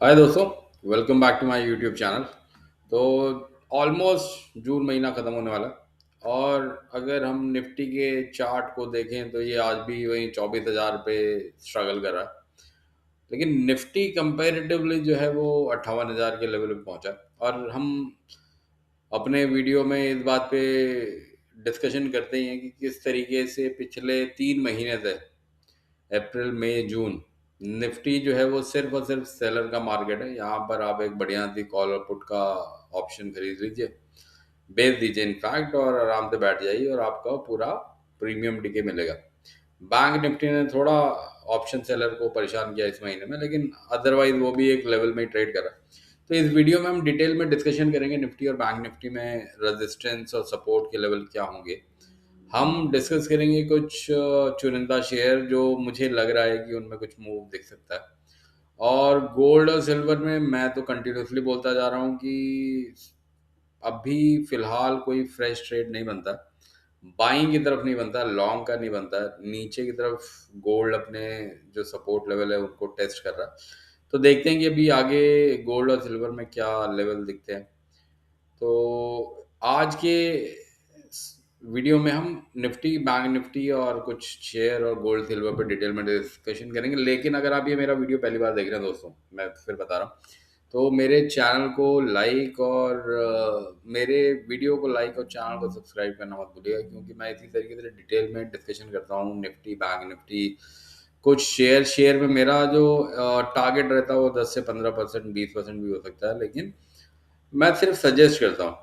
हाय दोस्तों, welcome back to my YouTube channel. तो almost June महीना ख़त्म होने वाला है और अगर हम निफ्टी के चार्ट को देखें तो ये आज भी वही 24,000 पे स्ट्रगल कर रहा है। लेकिन निफ्टी कंपैरेटिवली जो है वो 58,000 के लेवल पे पहुंचा है और हम अपने वीडियो में इस बात पे डिस्कशन करते ही हैं कि किस तरीके से पिछले 3 महीने से अप्रैल मई जून निफ्टी जो है वो सिर्फ और सिर्फ सेलर का मार्केट है। यहाँ पर आप एक बढ़िया सी कॉल और पुट का ऑप्शन खरीद लीजिए, बेच दीजिए इनफैक्ट, और आराम से बैठ जाइए और आपका पूरा प्रीमियम डीके मिलेगा। बैंक निफ्टी ने थोड़ा ऑप्शन सेलर को परेशान किया इस महीने में, लेकिन अदरवाइज वो भी एक लेवल में ही ट्रेड कर रहा है। तो इस वीडियो में हम डिटेल में डिस्कशन करेंगे निफ्टी और बैंक निफ्टी में रेजिस्टेंस और सपोर्ट के लेवल क्या होंगे। हम डिस्कस करेंगे कुछ चुनिंदा शेयर जो मुझे लग रहा है कि उनमें कुछ मूव दिख सकता है। और गोल्ड और सिल्वर में मैं तो कंटिन्यूसली बोलता जा रहा हूँ कि अभी फिलहाल कोई फ्रेश ट्रेड नहीं बनता, बाइंग की तरफ नहीं बनता, लॉन्ग का नहीं बनता, नीचे की तरफ गोल्ड अपने जो सपोर्ट लेवल है उनको टेस्ट कर रहा है। तो देखते हैं कि अभी आगे गोल्ड और सिल्वर में क्या लेवल दिखते हैं। तो आज के वीडियो में हम निफ्टी, बैंक निफ्टी और कुछ शेयर और गोल्ड सिल्वर पर डिटेल में डिस्कशन करेंगे। लेकिन अगर आप ये मेरा वीडियो पहली बार देख रहे हैं दोस्तों, मैं फिर बता रहा हूँ, तो मेरे चैनल को लाइक और मेरे वीडियो को लाइक और चैनल को सब्सक्राइब करना मत भूलिएगा, क्योंकि मैं इसी तरीके से डिटेल में डिस्कशन करता हूँ निफ्टी, बैंक निफ्टी, कुछ शेयर में मेरा जो टारगेट रहता है वो 10 से 15%, 20% भी हो सकता है, लेकिन मैं सिर्फ सजेस्ट करता हूँ।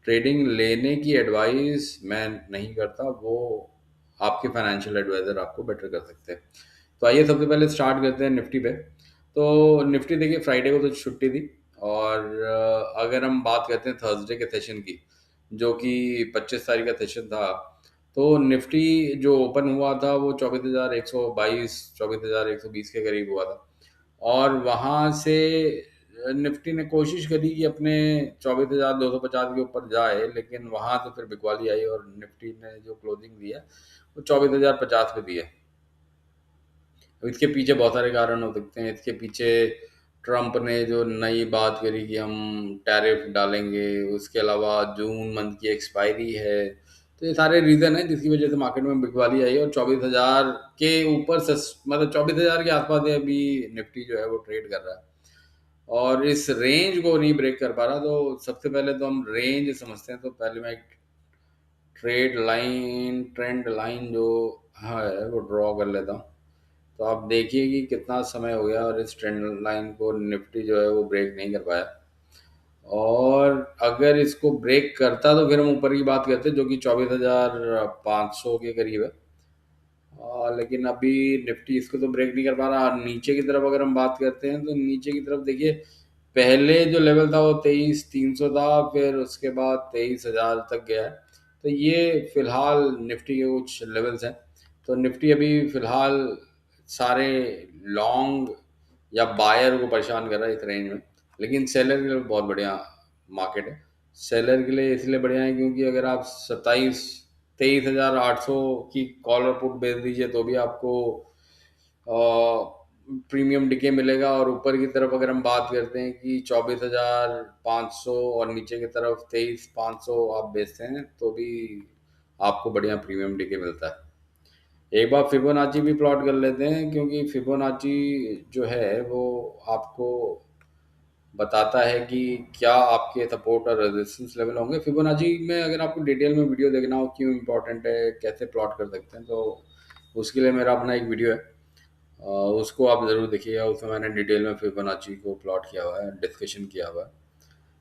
ट्रेडिंग लेने की एडवाइस मैं नहीं करता, वो आपके फाइनेंशियल एडवाइज़र आपको बेटर कर सकते हैं। तो आइए सबसे पहले स्टार्ट करते हैं निफ्टी पे। तो निफ्टी देखिए, फ्राइडे को तो छुट्टी थी और अगर हम बात करते हैं थर्सडे के सेशन की, जो कि 25 तारीख का सेशन था, तो निफ्टी जो ओपन हुआ था वो 24,122, 24,120 के करीब हुआ था। और वहाँ से निफ्टी ने कोशिश करी कि अपने 24,250 के ऊपर जाए, लेकिन वहाँ से फिर बिकवाली आई और निफ्टी ने जो क्लोजिंग दी है वो 24,050 पे दी है। अब इसके पीछे बहुत सारे कारण हो सकते हैं। इसके पीछे ट्रम्प ने जो नई बात करी कि हम टैरिफ डालेंगे, उसके अलावा जून मंथ की एक्सपायरी है, तो ये सारे रीज़न हैं जिसकी वजह से मार्केट में बिकवाली आई है और 24,000 के ऊपर मतलब 24,000 के आसपास ही अभी निफ्टी जो है वो ट्रेड कर रहा है और इस रेंज को नहीं ब्रेक कर पा रहा। तो सबसे पहले तो हम रेंज समझते हैं। तो पहले मैं एक ट्रेंड लाइन जो है वो ड्रॉ कर लेता हूँ। तो आप देखिए कि कितना समय हो गया और इस ट्रेंड लाइन को निफ्टी जो है वो ब्रेक नहीं कर पाया। और अगर इसको ब्रेक करता तो फिर हम ऊपर की बात करते, जो कि 24,500 के करीब है। लेकिन अभी निफ्टी इसको तो ब्रेक नहीं कर पा रहा। नीचे की तरफ अगर हम बात करते हैं तो नीचे की तरफ देखिए, पहले जो लेवल था वो 23,300 था, फिर उसके बाद 23,000 तक गया है। तो ये फिलहाल निफ्टी के कुछ लेवल्स हैं। तो निफ्टी अभी फिलहाल सारे लॉन्ग या बायर को परेशान कर रहा है इस रेंज में, लेकिन सेलर के लिए बहुत बढ़िया मार्केट है। सेलर के लिए इसलिए बढ़िया है क्योंकि अगर आप 23,800 की कॉल और पुट बेच दीजिए तो भी आपको प्रीमियम डिके मिलेगा। और ऊपर की तरफ अगर हम बात करते हैं कि 24,500 और नीचे की तरफ 23,500 आप बेचते हैं तो भी आपको बढ़िया प्रीमियम डिके मिलता है। एक बार फिबोनाची भी प्लॉट कर लेते हैं, क्योंकि फिबोनाची जो है वो आपको बताता है कि क्या आपके सपोर्ट और रेजिस्टेंस लेवल होंगे। फिबोनाची में अगर आपको डिटेल में वीडियो देखना हो क्यों इंपॉर्टेंट है, कैसे प्लॉट कर सकते हैं, तो उसके लिए मेरा अपना एक वीडियो है, उसको आप ज़रूर देखिएगा। उसमें मैंने डिटेल में फिबोनाची को प्लॉट किया हुआ है, डिस्कशन किया हुआ है।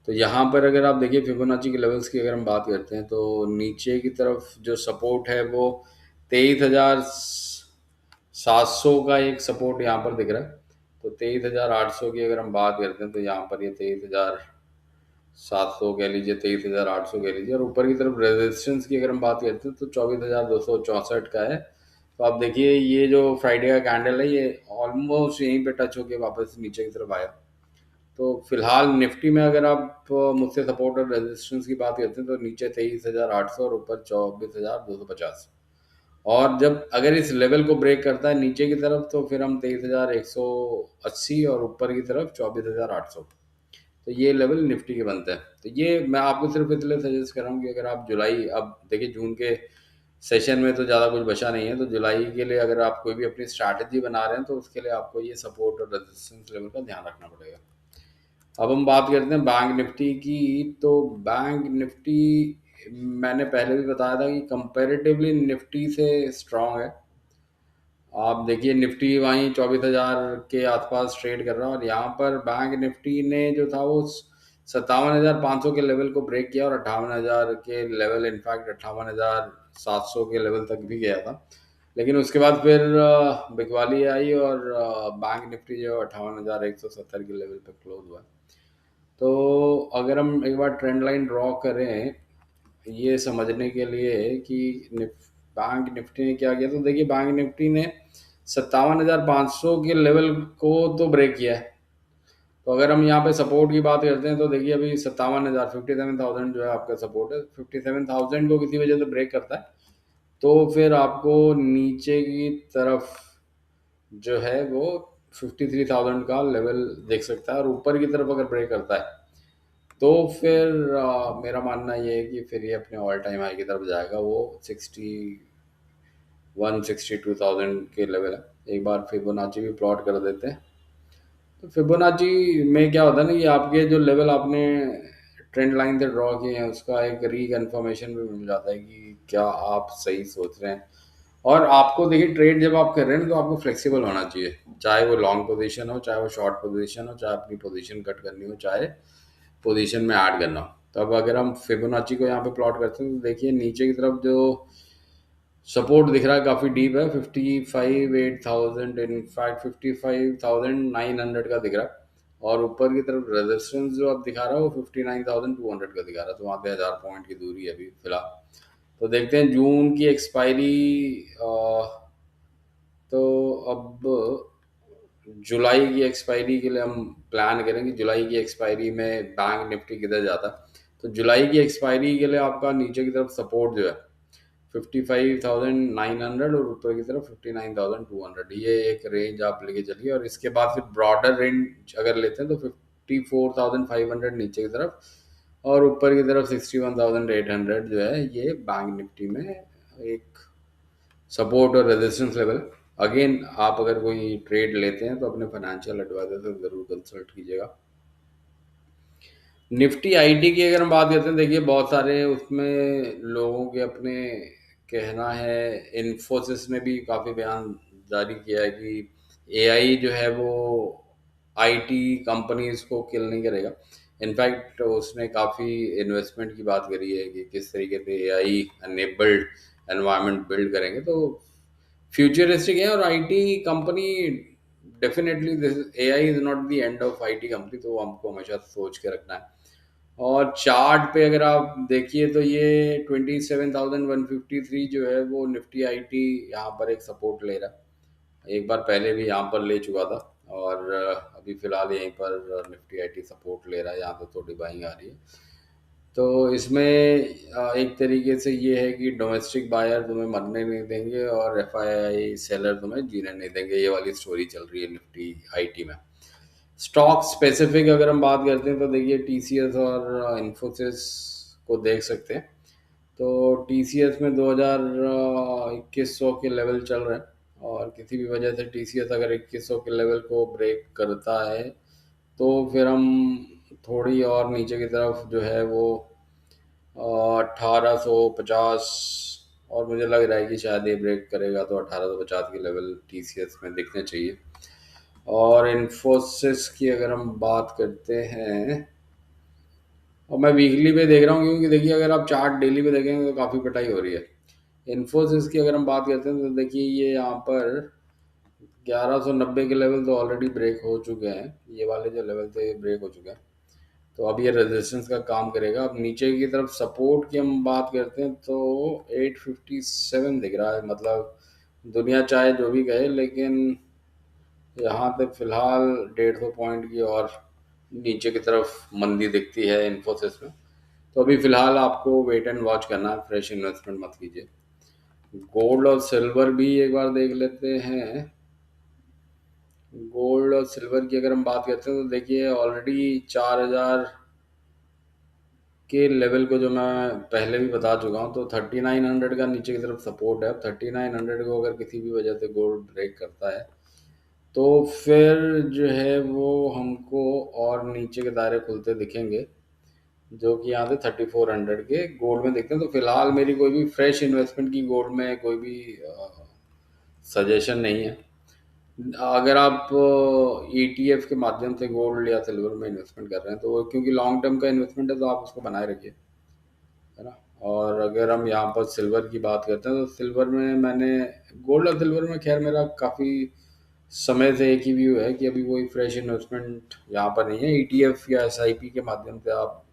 तो यहाँ पर अगर आप देखिए फिबोनाची के लेवल्स की अगर हम बात करते हैं तो नीचे की तरफ जो सपोर्ट है वो 23,700 का एक सपोर्ट यहाँ पर दिख रहा है। तो 23,800 की अगर हम बात करते हैं तो यहाँ पर ये 23,700 कह लीजिए, 23,800 कह लीजिए, और ऊपर की तरफ रेजिस्टेंस की अगर हम बात करते हैं तो 24,264 का है। तो आप देखिए ये जो फ्राइडे का कैंडल है ये ऑलमोस्ट यहीं पे टच होके वापस नीचे की तरफ आया। तो फिलहाल निफ्टी में अगर आप मुझसे सपोर्ट और रेजिस्टेंस की बात करते हैं तो नीचे 23,800 और ऊपर 24,250। और जब अगर इस लेवल को ब्रेक करता है नीचे की तरफ तो फिर हम 23,180 और ऊपर की तरफ 24,800। तो ये लेवल निफ्टी के बनते हैं। तो ये मैं आपको सिर्फ इसलिए सजेस्ट कर रहा हूँ कि अगर आप जुलाई, अब देखिए जून के सेशन में तो ज़्यादा कुछ बचा नहीं है, तो जुलाई के लिए अगर आप कोई भी अपनी स्ट्रैटेजी बना रहे हैं तो उसके लिए आपको ये सपोर्ट और रेजिस्टेंस लेवल का ध्यान रखना पड़ेगा। अब हम बात करते हैं बैंक निफ्टी की। तो बैंक निफ्टी मैंने पहले भी बताया था कि कंपैरेटिवली निफ्टी से स्ट्रांग है। आप देखिए निफ्टी वहीं 24,000 के आसपास ट्रेड कर रहा है, और यहाँ पर बैंक निफ्टी ने जो था वो 57,500 के लेवल को ब्रेक किया और 58,000 के लेवल, इनफैक्ट 58,700 के लेवल तक भी गया था। लेकिन उसके बाद फिर बिकवाली आई और बैंक निफ्टी जो 58,170 के लेवल पर क्लोज हुआ। तो अगर हम एक बार ट्रेंड लाइन ड्रॉ करें ये समझने के लिए कि बैंक निफ्टी ने क्या किया, तो देखिए बैंक निफ्टी ने 57,500 के लेवल को तो ब्रेक किया है। तो अगर हम यहाँ पे सपोर्ट की बात करते हैं तो देखिए अभी 57,000, 57,000 जो है आपका सपोर्ट है। 57,000 को किसी वजह से ब्रेक करता है तो फिर आपको नीचे की तरफ जो है वो 53,000 का लेवल देख सकता है, और ऊपर की तरफ अगर ब्रेक करता है तो फिर मेरा मानना ये है कि फिर ये अपने ऑल टाइम हाई की तरफ जाएगा। वो 61-62,000 के लेवल है। एक बार फिबोनाची भी प्लॉट कर देते हैं। तो फिबोनाची में क्या होता है ना कि आपके जो लेवल आपने ट्रेंड लाइन से ड्रॉ किए हैं उसका एक रिकन्फर्मेशन भी मिल जाता है कि क्या आप सही सोच रहे हैं। और आपको देखिए ट्रेड जब आप कर रहे हैं तो आपको फ्लेक्सिबल होना चाहिए, चाहे वो लॉन्ग पोजीशन हो, चाहे वो शॉर्ट पोजीशन हो, चाहे अपनी पोजीशन कट करनी हो, चाहे पोजीशन में ऐड करना हो। तो अब अगर हम फिबोनाची को यहाँ पे प्लॉट करते हैं तो देखिए नीचे की तरफ जो सपोर्ट दिख रहा है काफ़ी डीप है, 55,800, इनफैक्ट 55,900 का दिख रहा है। और ऊपर की तरफ रेजिस्टेंस जो अब दिखा रहा है वो 59,200 का दिखा रहा है। तो वहाँ पे 1,000 पॉइंट की दूरी है अभी फिलहाल। तो देखते हैं जून की एक्सपायरी। तो अब जुलाई की एक्सपायरी के लिए हम प्लान करेंगे, जुलाई की एक्सपायरी में बैंक निफ्टी किधर जाता है। तो जुलाई की एक्सपायरी के लिए आपका नीचे की तरफ सपोर्ट जो है 55,900 और ऊपर की तरफ 59,200, ये एक रेंज आप लेके चलिए। और इसके बाद फिर ब्रॉडर रेंज अगर लेते हैं तो 54,500 नीचे की तरफ और ऊपर की तरफ 61,800 जो है ये बैंक निफ्टी में एक सपोर्ट और रेजिस्टेंस लेवल। अगेन आप अगर कोई ट्रेड लेते हैं तो अपने फाइनेंशियल एडवाइजर से ज़रूर कंसल्ट कीजिएगा। निफ्टी आईटी की अगर हम बात करते हैं, देखिए बहुत सारे उसमें लोगों के अपने कहना है। इन्फोसिस ने भी काफ़ी बयान जारी किया है कि एआई जो है वो आईटी कंपनीज को किल नहीं करेगा। इनफैक्ट उसने काफ़ी इन्वेस्टमेंट की बात करी है कि किस तरीके से एआई एनेबल्ड एनवायरनमेंट बिल्ड करेंगे। तो फ्यूचरिस्टिक है, और IT company definitely this AI is not the end of IT company, तो वो हमको हमेशा सोच के रखना है। और चार्ट पे अगर आप देखिए तो ये 27,153 जो है वो निफ्टी आईटी यहाँ पर एक सपोर्ट ले रहा है। एक बार पहले भी यहाँ पर ले चुका था, और अभी फिलहाल यहीं पर निफ्टी आईटी सपोर्ट ले रहा है। यहाँ पे थोड़ी बाइंग आ रही है। तो इसमें एक तरीके से ये है कि डोमेस्टिक बायर तुम्हें मरने नहीं देंगे और एफआईआई सेलर तुम्हें जीने नहीं देंगे, ये वाली स्टोरी चल रही है निफ्टी आईटी में। स्टॉक स्पेसिफिक अगर हम बात करते हैं तो देखिए टीसीएस और इन्फोसिस को देख सकते हैं। तो टीसीएस में 2,2100 के लेवल चल रहे हैं, और किसी भी वजह से टीसीएस अगर 2100 के लेवल को ब्रेक करता है तो फिर हम थोड़ी और नीचे की तरफ जो है वो 1850, और मुझे लग रहा है कि शायद ये ब्रेक करेगा तो 1850 के लेवल टीसीएस में दिखने चाहिए। और इन्फोसिस की अगर हम बात करते हैं, और मैं वीकली पे देख रहा हूँ क्योंकि देखिए अगर आप चार्ट डेली पे देखेंगे तो काफ़ी पिटाई हो रही है। इन्फोसिस की अगर हम बात करते हैं तो देखिए ये यहाँ पर 1190 के लेवल तो ऑलरेडी ब्रेक हो चुके हैं। ये वाले जो लेवल थे ब्रेक हो चुके हैं। तो अब ये रेजिस्टेंस का काम करेगा। अब नीचे की तरफ सपोर्ट की हम बात करते हैं तो 857 दिख रहा है। मतलब दुनिया चाहे जो भी कहे, लेकिन यहाँ पे फिलहाल 150 पॉइंट की और नीचे की तरफ मंदी दिखती है इन्फोसिस में। तो अभी फिलहाल आपको वेट एंड वॉच करना है, फ्रेश इन्वेस्टमेंट मत कीजिए। गोल्ड और सिल्वर भी एक बार देख लेते हैं। गोल्ड और सिल्वर की अगर हम बात करते हैं तो देखिए ऑलरेडी 4,000 के लेवल को जो मैं पहले भी बता चुका हूँ, तो 3900 का नीचे की तरफ सपोर्ट है। 3900 को अगर किसी भी वजह से गोल्ड ब्रेक करता है तो फिर जो है वो हमको और नीचे के दायरे खुलते दिखेंगे, जो कि यहाँ से 3400 के गोल्ड में दिखते हैं। तो फिलहाल मेरी कोई भी फ्रेश इन्वेस्टमेंट की गोल्ड में कोई भी सजेशन नहीं है। अगर आप ईटीएफ के माध्यम से गोल्ड या सिल्वर में इन्वेस्टमेंट कर रहे हैं तो वो क्योंकि लॉन्ग टर्म का इन्वेस्टमेंट है तो आप उसको बनाए रखिए, है ना। और अगर हम यहाँ पर सिल्वर की बात करते हैं तो सिल्वर में मैंने, गोल्ड और सिल्वर में खैर मेरा काफ़ी समय से एक ही व्यू है कि अभी कोई फ्रेश इन्वेस्टमेंट यहाँ पर नहीं है। ईटीएफ या एसआईपी के माध्यम से आप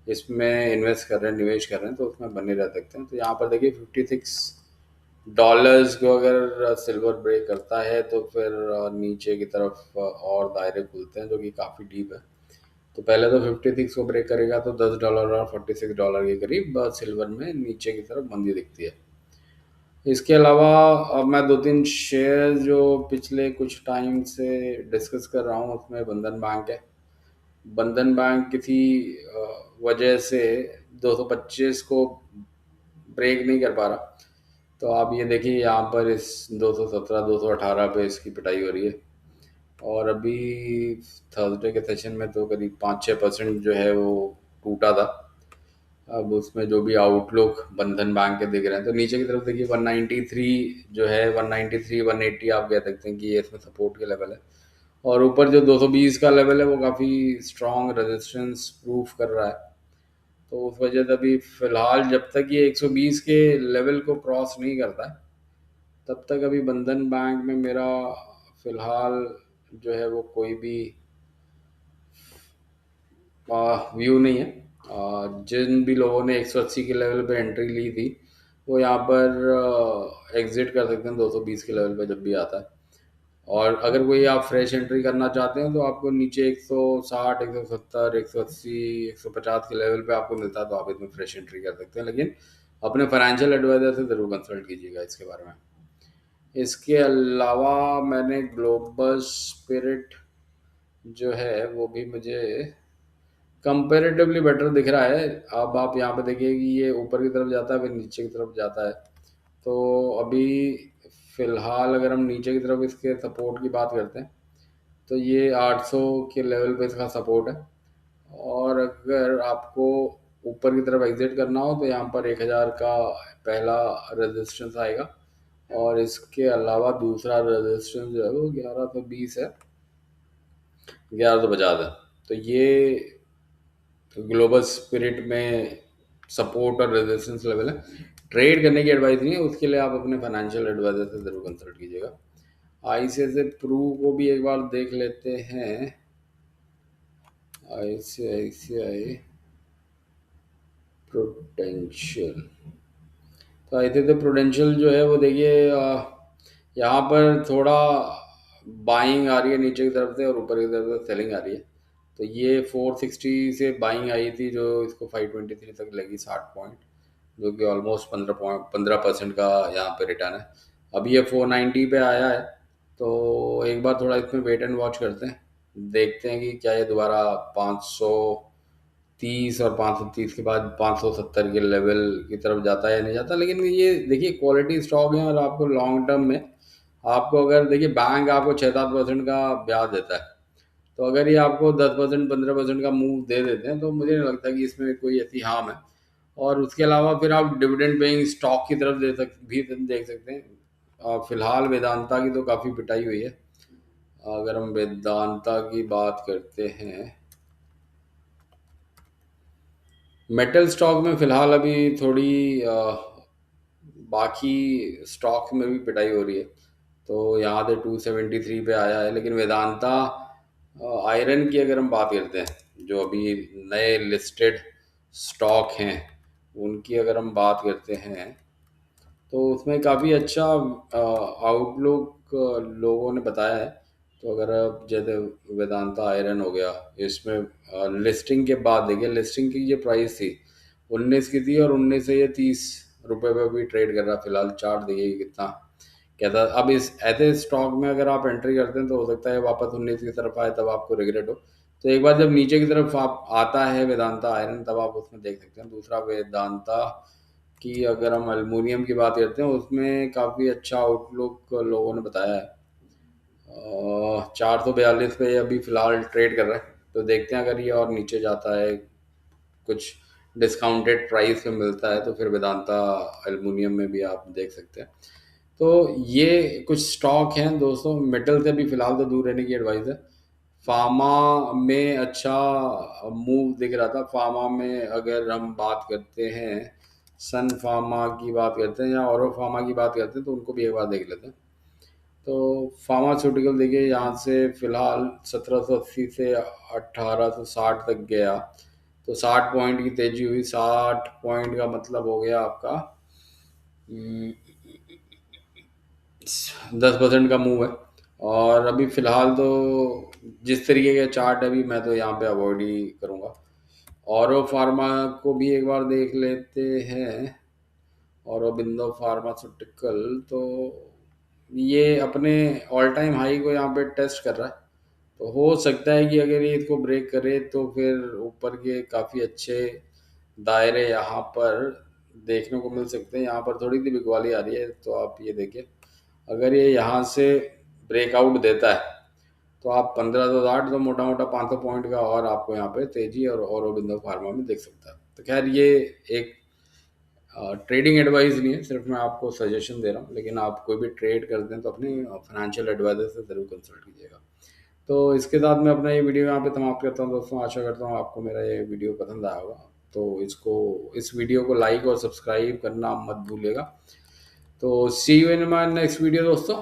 इसमें इन्वेस्ट कर रहे हैं, निवेश कर रहे हैं, तो उसमें बने रह सकते हैं। तो यहाँ पर देखिए $56 को अगर सिल्वर ब्रेक करता है तो फिर नीचे की तरफ और दायरे खुलते हैं जो कि काफ़ी डीप है। तो पहले तो 56 को ब्रेक करेगा तो $10 और $46 के करीब सिल्वर में नीचे की तरफ मंदी दिखती है। इसके अलावा अब मैं दो तीन शेयर जो पिछले कुछ टाइम से डिस्कस कर रहा हूँ उसमें बंधन बैंक है। बंधन बैंक किसी वजह से 225 को ब्रेक नहीं कर पा रहा। तो आप ये देखिए यहाँ पर इस 217 218 पे इसकी पिटाई हो रही है। और अभी थर्सडे के सेशन में तो करीब 5-6% जो है वो टूटा था। अब उसमें जो भी आउटलुक बंधन बैंक के दिख रहे हैं तो नीचे की तरफ देखिए 193 जो है, 193 180 आप कह सकते हैं कि ये इसमें सपोर्ट के लेवल है। और ऊपर जो 220 का लेवल है वो काफ़ी स्ट्रॉन्ग रेजिस्टेंस प्रूफ कर रहा है। तो उस वजह से अभी फिलहाल जब तक ये 120 के लेवल को क्रॉस नहीं करता है तब तक अभी बंधन बैंक में मेरा फिलहाल जो है वो कोई भी व्यू नहीं है। जिन भी लोगों ने 180 के लेवल पे एंट्री ली थी वो यहाँ पर एग्जिट कर सकते हैं 220 के लेवल पे जब भी आता है। और अगर कोई आप फ्रेश एंट्री करना चाहते हैं तो आपको नीचे 160 170 180 150 के लेवल पे आपको मिलता है तो आप इसमें फ्रेश एंट्री कर सकते हैं, लेकिन अपने फाइनेंशियल एडवाइजर से ज़रूर कंसल्ट कीजिएगा इसके बारे में। इसके अलावा मैंने ग्लोबल स्पिरिट जो है वो भी मुझे कंपैरेटिवली बेटर दिख रहा है। अब आप यहाँ पे देखिए कि ये ऊपर की तरफ जाता है फिर नीचे की तरफ जाता है। तो अभी फ़िलहाल अगर हम नीचे की तरफ इसके सपोर्ट की बात करते हैं तो ये 800 के लेवल पे इसका सपोर्ट है। और अगर आपको ऊपर की तरफ एग्जिट करना हो तो यहाँ पर 1000 का पहला रेजिस्टेंस आएगा। और इसके अलावा दूसरा रेजिस्टेंस जो है वो 1120 है, 1150 है। तो ये ग्लोबल स्पिरिट में सपोर्ट और रेजिस्टेंस लेवल है। ट्रेड करने की एडवाइस नहीं है, उसके लिए आप अपने फाइनेंशियल एडवाइजर से ज़रूर कंसल्ट कीजिएगा। आईसीआईसीआई प्रू को भी एक बार देख लेते हैं। आईसीआईसीआई प्रोडेंशियल, तो आईसीआईसीआई प्रोडेंशियल जो है वो देखिए यहाँ पर थोड़ा बाइंग आ रही है नीचे की तरफ से और ऊपर की तरफ से सेलिंग आ रही है। तो ये 460 से बाइंग आई थी जो इसको 523 तक लगी 60 पॉइंट, जो कि ऑलमोस्ट 15% का यहाँ पे रिटर्न है। अभी ये 490 पे आया है तो एक बार थोड़ा इसमें वेट एंड वॉच करते हैं, देखते हैं कि क्या ये दोबारा 530 और 530 के बाद 570 के लेवल की तरफ जाता है या नहीं जाता। लेकिन ये देखिए क्वालिटी स्टॉक है और आपको लॉन्ग टर्म में आपको अगर देखिए बैंक आपको 6-7% का ब्याज देता है, तो अगर ये आपको 10% 15% का मूव दे देते हैं तो मुझे नहीं लगता कि इसमें कोई ऐसी हार्म है। और उसके अलावा फिर आप डिविडेंड पेइंग स्टॉक की तरफ भी देख सकते हैं। फिलहाल वेदांता की तो काफ़ी पिटाई हुई है। अगर हम वेदांता की बात करते हैं, मेटल स्टॉक में फ़िलहाल अभी थोड़ी बाकी स्टॉक में भी पिटाई हो रही है। तो यहाँ से 273 पे आया है। लेकिन वेदांता आयरन की अगर हम बात करते हैं, जो अभी नए लिस्टेड स्टॉक हैं उनकी अगर हम बात करते हैं तो उसमें काफ़ी अच्छा आउटलुक लोगों ने बताया है। तो अगर आप जैसे वेदांता आयरन हो गया, इसमें लिस्टिंग के बाद देखिए लिस्टिंग की जो प्राइस थी 19 की थी और 19 से ये 30 रुपए पे भी ट्रेड कर रहा है फिलहाल। चार्ट देखिए कितना कहता है। अब इस ऐसे स्टॉक में अगर आप एंट्री करते हैं तो हो सकता है वापस 19 की तरफ आए, तब आपको रिग्रेट हो। तो एक बार जब नीचे की तरफ आप आता है वेदांता आयरन, तब आप उसमें देख सकते हैं। दूसरा वेदांता की अगर हम एल्युमिनियम की बात करते हैं, उसमें काफ़ी अच्छा आउटलुक लोगों ने बताया है। 442 पे अभी फ़िलहाल ट्रेड कर रहा है। तो देखते हैं, अगर ये और नीचे जाता है, कुछ डिस्काउंटेड प्राइस पे मिलता है, तो फिर वेदांता एल्युमिनियम में भी आप देख सकते हैं। तो ये कुछ स्टॉक हैं दोस्तों। मेटल से भी फ़िलहाल तो दूर रहने की एडवाइस है। फार्मा में अच्छा मूव दिख रहा था। फार्मा में अगर हम बात करते हैं, सन फार्मा की बात करते हैं या औरो फार्मा की बात करते हैं, तो उनको भी एक बार देख लेते हैं। तो फार्मास्यूटिकल देखिए, यहाँ से फिलहाल 1780 से 1860 तक गया, तो 60 पॉइंट की तेजी हुई। 60 पॉइंट का मतलब हो गया आपका 10% का मूव है। और अभी फिलहाल तो जिस तरीके का चार्ट है, अभी मैं तो यहाँ पे अवॉइड ही करूँगा। औरो फार्मा को भी एक बार देख लेते हैं। औरोबिंदो फार्मास्यूटिकल तो ये अपने ऑल टाइम हाई को यहाँ पे टेस्ट कर रहा है। तो हो सकता है कि अगर ये इसको ब्रेक करे तो फिर ऊपर के काफ़ी अच्छे दायरे यहाँ पर देखने को मिल सकते हैं। यहाँ पर थोड़ी सी बिकवाली आ रही है, तो आप ये देखिए, अगर ये यहाँ से ब्रेकआउट देता है तो आप 15,008, तो मोटा मोटा 500 पॉइंट का और आपको यहाँ पे तेजी और औरोबिंदो फार्मा में दिख सकता है। तो खैर ये एक ट्रेडिंग एडवाइस नहीं है, सिर्फ मैं आपको सजेशन दे रहा हूँ। लेकिन आप कोई भी ट्रेड करते हैं तो अपने फाइनेंशियल एडवाइजर से ज़रूर कंसल्ट कीजिएगा। तो इसके साथ मैं अपना ये वीडियो यहाँ पे समाप्त करता हूँ दोस्तों। आशा करता हूँ आपको मेरा ये वीडियो पसंद आया होगा। तो इस वीडियो को लाइक और सब्सक्राइब करना मत भूलिएगा। तो see you in my next video दोस्तों।